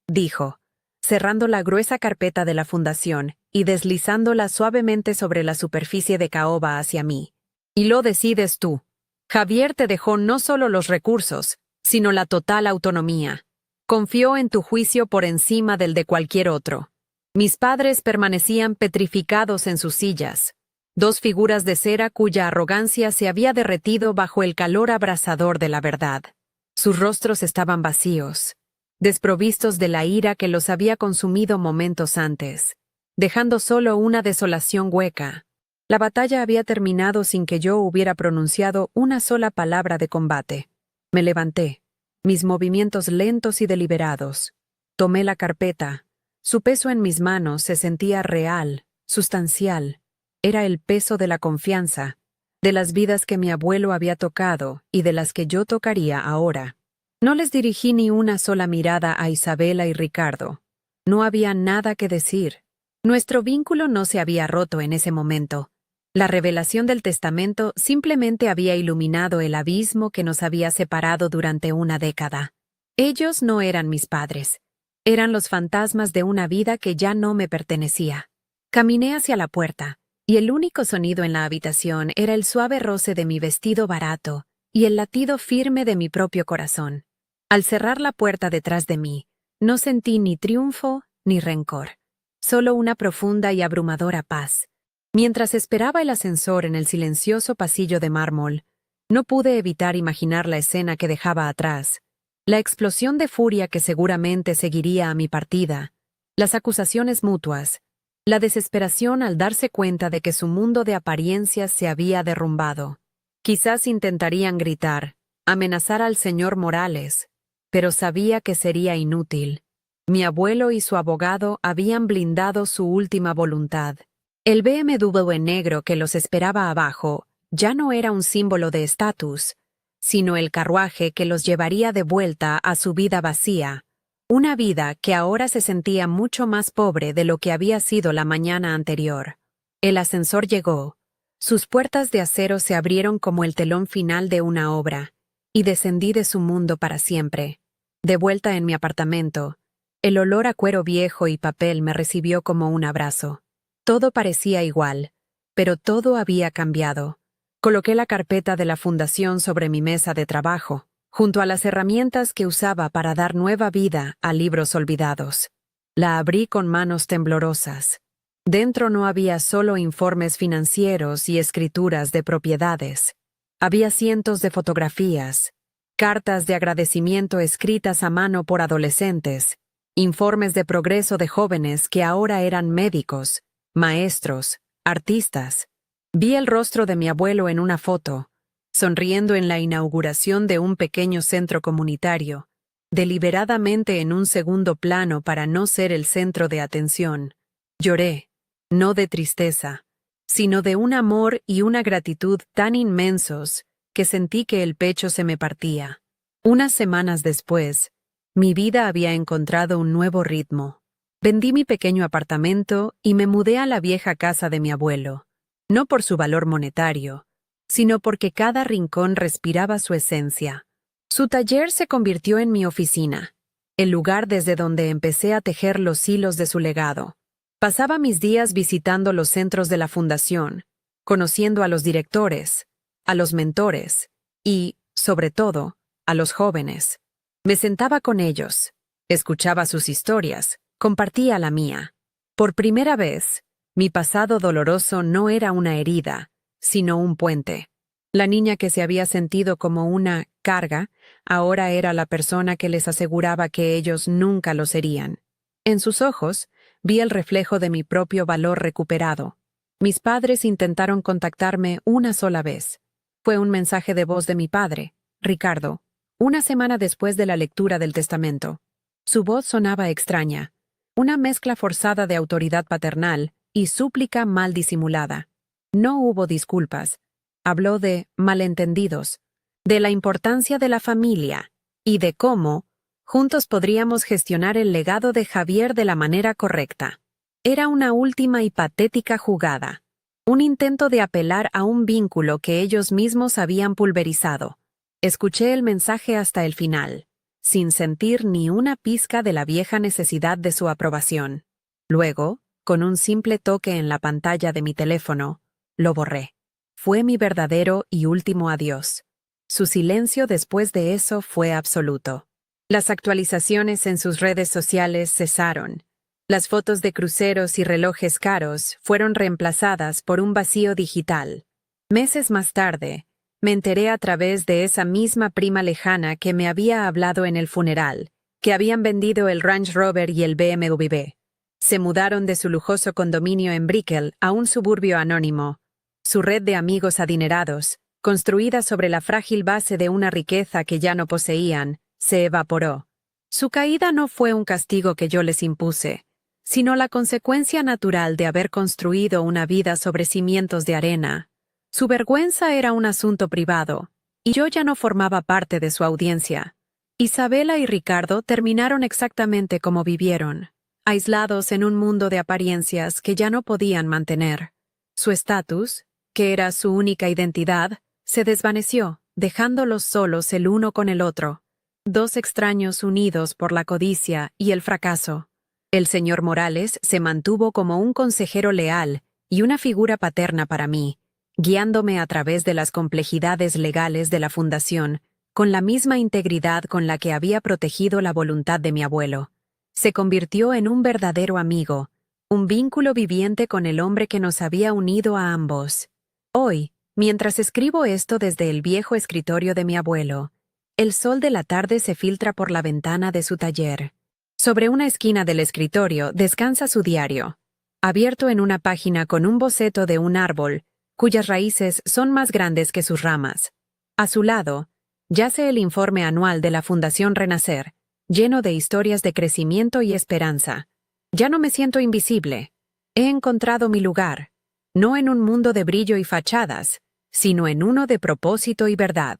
dijo, cerrando la gruesa carpeta de la fundación y deslizándola suavemente sobre la superficie de caoba hacia mí. «Y lo decides tú. Javier te dejó no solo los recursos, sino la total autonomía. Confió en tu juicio por encima del de cualquier otro». Mis padres permanecían petrificados en sus sillas, dos figuras de cera cuya arrogancia se había derretido bajo el calor abrasador de la verdad. Sus rostros estaban vacíos, desprovistos de la ira que los había consumido momentos antes, dejando solo una desolación hueca. La batalla había terminado sin que yo hubiera pronunciado una sola palabra de combate. Me levanté, mis movimientos lentos y deliberados. Tomé la carpeta, Su peso en mis manos se sentía real, sustancial. Era el peso de la confianza, de las vidas que mi abuelo había tocado y de las que yo tocaría ahora. No les dirigí ni una sola mirada a Isabela y Ricardo. No había nada que decir. Nuestro vínculo no se había roto en ese momento. La revelación del testamento simplemente había iluminado el abismo que nos había separado durante una década. Ellos no eran mis padres. Eran los fantasmas de una vida que ya no me pertenecía. Caminé hacia la puerta, y el único sonido en la habitación era el suave roce de mi vestido barato y el latido firme de mi propio corazón. Al cerrar la puerta detrás de mí, no sentí ni triunfo ni rencor, solo una profunda y abrumadora paz. Mientras esperaba el ascensor en el silencioso pasillo de mármol, no pude evitar imaginar la escena que dejaba atrás, la explosión de furia que seguramente seguiría a mi partida, las acusaciones mutuas, la desesperación al darse cuenta de que su mundo de apariencias se había derrumbado. Quizás intentarían gritar, amenazar al señor Morales, pero sabía que sería inútil. Mi abuelo y su abogado habían blindado su última voluntad. El BMW negro que los esperaba abajo ya no era un símbolo de estatus, sino el carruaje que los llevaría de vuelta a su vida vacía, una vida que ahora se sentía mucho más pobre de lo que había sido la mañana anterior. El ascensor llegó. Sus puertas de acero se abrieron como el telón final de una obra, y descendí de su mundo para siempre. De vuelta en mi apartamento, el olor a cuero viejo y papel me recibió como un abrazo. Todo parecía igual, pero todo había cambiado. Coloqué la carpeta de la fundación sobre mi mesa de trabajo, junto a las herramientas que usaba para dar nueva vida a libros olvidados. La abrí con manos temblorosas. Dentro no había solo informes financieros y escrituras de propiedades. Había cientos de fotografías, cartas de agradecimiento escritas a mano por adolescentes, informes de progreso de jóvenes que ahora eran médicos, maestros, artistas. Vi el rostro de mi abuelo en una foto, sonriendo en la inauguración de un pequeño centro comunitario, deliberadamente en un segundo plano para no ser el centro de atención. Lloré, no de tristeza, sino de un amor y una gratitud tan inmensos que sentí que el pecho se me partía. Unas semanas después, mi vida había encontrado un nuevo ritmo. Vendí mi pequeño apartamento y me mudé a la vieja casa de mi abuelo, no por su valor monetario, sino porque cada rincón respiraba su esencia. Su taller se convirtió en mi oficina, el lugar desde donde empecé a tejer los hilos de su legado. Pasaba mis días visitando los centros de la fundación, conociendo a los directores, a los mentores y, sobre todo, a los jóvenes. Me sentaba con ellos, escuchaba sus historias, compartía la mía. Por primera vez, mi pasado doloroso no era una herida, sino un puente. La niña que se había sentido como una carga, ahora era la persona que les aseguraba que ellos nunca lo serían. En sus ojos, vi el reflejo de mi propio valor recuperado. Mis padres intentaron contactarme una sola vez. Fue un mensaje de voz de mi padre, Ricardo, una semana después de la lectura del testamento. Su voz sonaba extraña, una mezcla forzada de autoridad paternal y súplica mal disimulada. No hubo disculpas. Habló de malentendidos, de la importancia de la familia y de cómo, juntos podríamos gestionar el legado de Javier de la manera correcta. Era una última y patética jugada, un intento de apelar a un vínculo que ellos mismos habían pulverizado. Escuché el mensaje hasta el final, sin sentir ni una pizca de la vieja necesidad de su aprobación. Luego, con un simple toque en la pantalla de mi teléfono, lo borré. Fue mi verdadero y último adiós. Su silencio después de eso fue absoluto. Las actualizaciones en sus redes sociales cesaron. Las fotos de cruceros y relojes caros fueron reemplazadas por un vacío digital. Meses más tarde, me enteré a través de esa misma prima lejana que me había hablado en el funeral, que habían vendido el Range Rover y el BMW. Se mudaron de su lujoso condominio en Brickell a un suburbio anónimo. Su red de amigos adinerados, construida sobre la frágil base de una riqueza que ya no poseían, se evaporó. Su caída no fue un castigo que yo les impuse, sino la consecuencia natural de haber construido una vida sobre cimientos de arena. Su vergüenza era un asunto privado, y yo ya no formaba parte de su audiencia. Isabela y Ricardo terminaron exactamente como vivieron, aislados en un mundo de apariencias que ya no podían mantener. Su estatus, que era su única identidad, se desvaneció, dejándolos solos el uno con el otro, dos extraños unidos por la codicia y el fracaso. El señor Morales se mantuvo como un consejero leal y una figura paterna para mí, guiándome a través de las complejidades legales de la fundación, con la misma integridad con la que había protegido la voluntad de mi abuelo. Se convirtió en un verdadero amigo, un vínculo viviente con el hombre que nos había unido a ambos. Hoy, mientras escribo esto desde el viejo escritorio de mi abuelo, el sol de la tarde se filtra por la ventana de su taller. Sobre una esquina del escritorio descansa su diario, abierto en una página con un boceto de un árbol, cuyas raíces son más grandes que sus ramas. A su lado, yace el informe anual de la Fundación Renacer, lleno de historias de crecimiento y esperanza. Ya no me siento invisible. He encontrado mi lugar, no en un mundo de brillo y fachadas, sino en uno de propósito y verdad.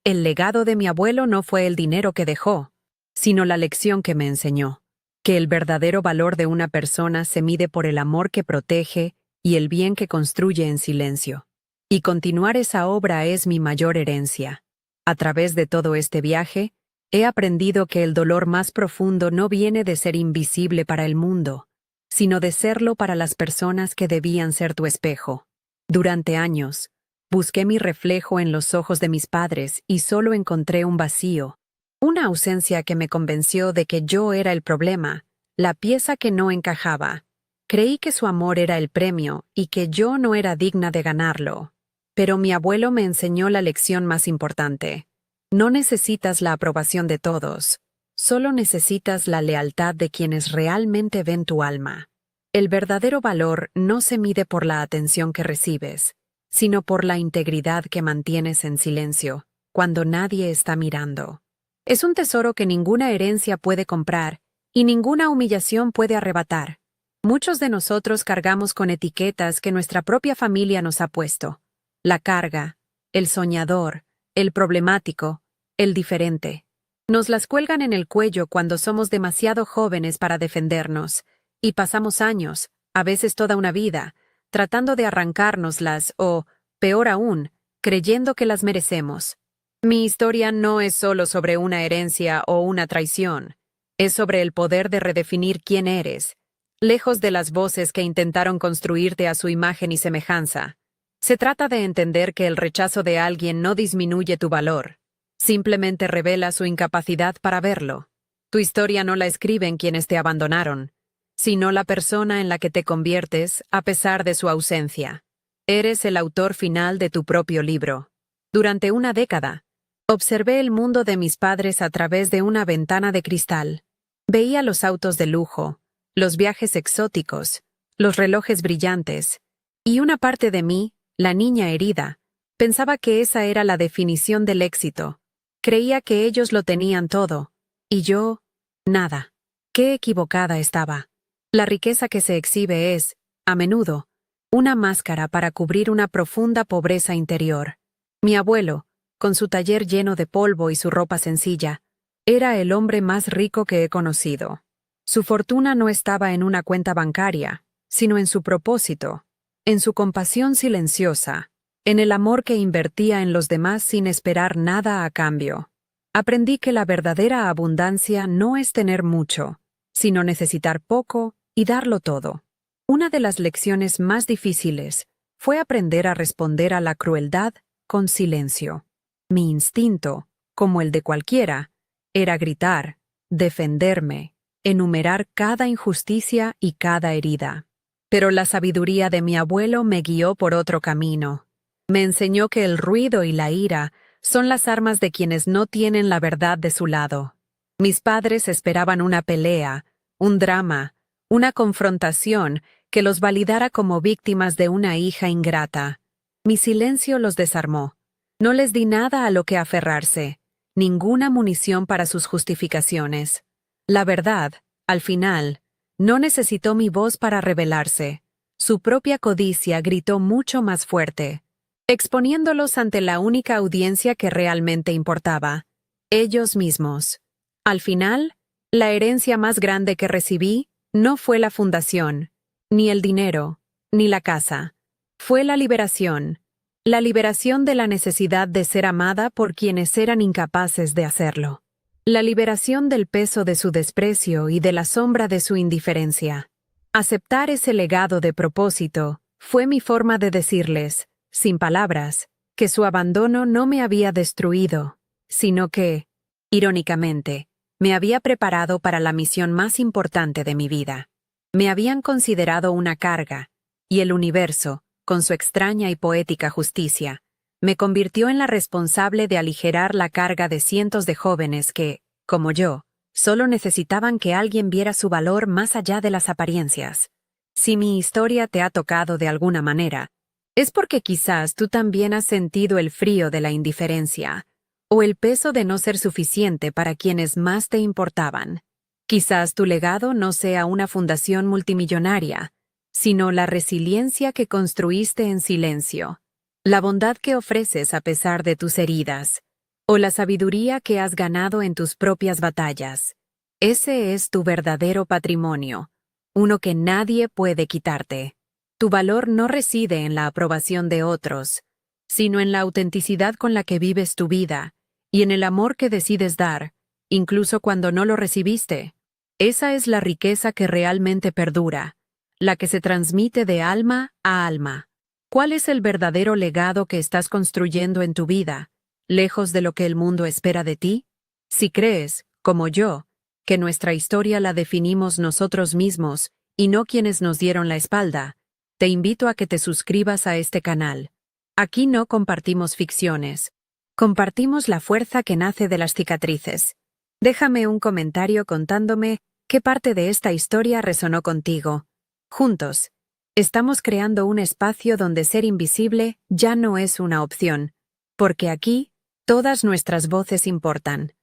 El legado de mi abuelo no fue el dinero que dejó, sino la lección que me enseñó, que el verdadero valor de una persona se mide por el amor que protege y el bien que construye en silencio. Y continuar esa obra es mi mayor herencia. A través de todo este viaje, he aprendido que el dolor más profundo no viene de ser invisible para el mundo, sino de serlo para las personas que debían ser tu espejo. Durante años, busqué mi reflejo en los ojos de mis padres y solo encontré un vacío, una ausencia que me convenció de que yo era el problema, la pieza que no encajaba. Creí que su amor era el premio y que yo no era digna de ganarlo. Pero mi abuelo me enseñó la lección más importante. No necesitas la aprobación de todos, solo necesitas la lealtad de quienes realmente ven tu alma. El verdadero valor no se mide por la atención que recibes, sino por la integridad que mantienes en silencio, cuando nadie está mirando. Es un tesoro que ninguna herencia puede comprar y ninguna humillación puede arrebatar. Muchos de nosotros cargamos con etiquetas que nuestra propia familia nos ha puesto. La carga, el soñador, el problemático, el diferente. Nos las cuelgan en el cuello cuando somos demasiado jóvenes para defendernos, y pasamos años, a veces toda una vida, tratando de arrancárnoslas o, peor aún, creyendo que las merecemos. Mi historia no es solo sobre una herencia o una traición, es sobre el poder de redefinir quién eres, lejos de las voces que intentaron construirte a su imagen y semejanza. Se trata de entender que el rechazo de alguien no disminuye tu valor, simplemente revela su incapacidad para verlo. Tu historia no la escriben quienes te abandonaron, sino la persona en la que te conviertes a pesar de su ausencia. Eres el autor final de tu propio libro. Durante una década, observé el mundo de mis padres a través de una ventana de cristal. Veía los autos de lujo, los viajes exóticos, los relojes brillantes, y una parte de mí, la niña herida, pensaba que esa era la definición del éxito. Creía que ellos lo tenían todo, y yo, nada. Qué equivocada estaba. La riqueza que se exhibe es, a menudo, una máscara para cubrir una profunda pobreza interior. Mi abuelo, con su taller lleno de polvo y su ropa sencilla, era el hombre más rico que he conocido. Su fortuna no estaba en una cuenta bancaria, sino en su propósito, en su compasión silenciosa, en el amor que invertía en los demás sin esperar nada a cambio. Aprendí que la verdadera abundancia no es tener mucho, sino necesitar poco y darlo todo. Una de las lecciones más difíciles fue aprender a responder a la crueldad con silencio. Mi instinto, como el de cualquiera, era gritar, defenderme, enumerar cada injusticia y cada herida. Pero la sabiduría de mi abuelo me guió por otro camino. Me enseñó que el ruido y la ira son las armas de quienes no tienen la verdad de su lado. Mis padres esperaban una pelea, un drama, una confrontación que los validara como víctimas de una hija ingrata. Mi silencio los desarmó. No les di nada a lo que aferrarse, ninguna munición para sus justificaciones. La verdad, al final, No necesitó mi voz para rebelarse. Su propia codicia gritó mucho más fuerte, exponiéndolos ante la única audiencia que realmente importaba, ellos mismos. Al final, la herencia más grande que recibí no fue la fundación, ni el dinero, ni la casa. Fue la liberación de la necesidad de ser amada por quienes eran incapaces de hacerlo. La liberación del peso de su desprecio y de la sombra de su indiferencia. Aceptar ese legado de propósito fue mi forma de decirles, sin palabras, que su abandono no me había destruido, sino que, irónicamente, me había preparado para la misión más importante de mi vida. Me habían considerado una carga, y el universo, con su extraña y poética justicia, me convirtió en la responsable de aligerar la carga de cientos de jóvenes que, como yo, solo necesitaban que alguien viera su valor más allá de las apariencias. Si mi historia te ha tocado de alguna manera, es porque quizás tú también has sentido el frío de la indiferencia, o el peso de no ser suficiente para quienes más te importaban. Quizás tu legado no sea una fundación multimillonaria, sino la resiliencia que construiste en silencio, la bondad que ofreces a pesar de tus heridas, o la sabiduría que has ganado en tus propias batallas. Ese es tu verdadero patrimonio, uno que nadie puede quitarte. Tu valor no reside en la aprobación de otros, sino en la autenticidad con la que vives tu vida y en el amor que decides dar, incluso cuando no lo recibiste. Esa es la riqueza que realmente perdura, la que se transmite de alma a alma. ¿Cuál es el verdadero legado que estás construyendo en tu vida, lejos de lo que el mundo espera de ti? Si crees, como yo, que nuestra historia la definimos nosotros mismos y no quienes nos dieron la espalda, te invito a que te suscribas a este canal. Aquí no compartimos ficciones. Compartimos la fuerza que nace de las cicatrices. Déjame un comentario contándome qué parte de esta historia resonó contigo. Juntos, estamos creando un espacio donde ser invisible ya no es una opción, porque aquí, todas nuestras voces importan.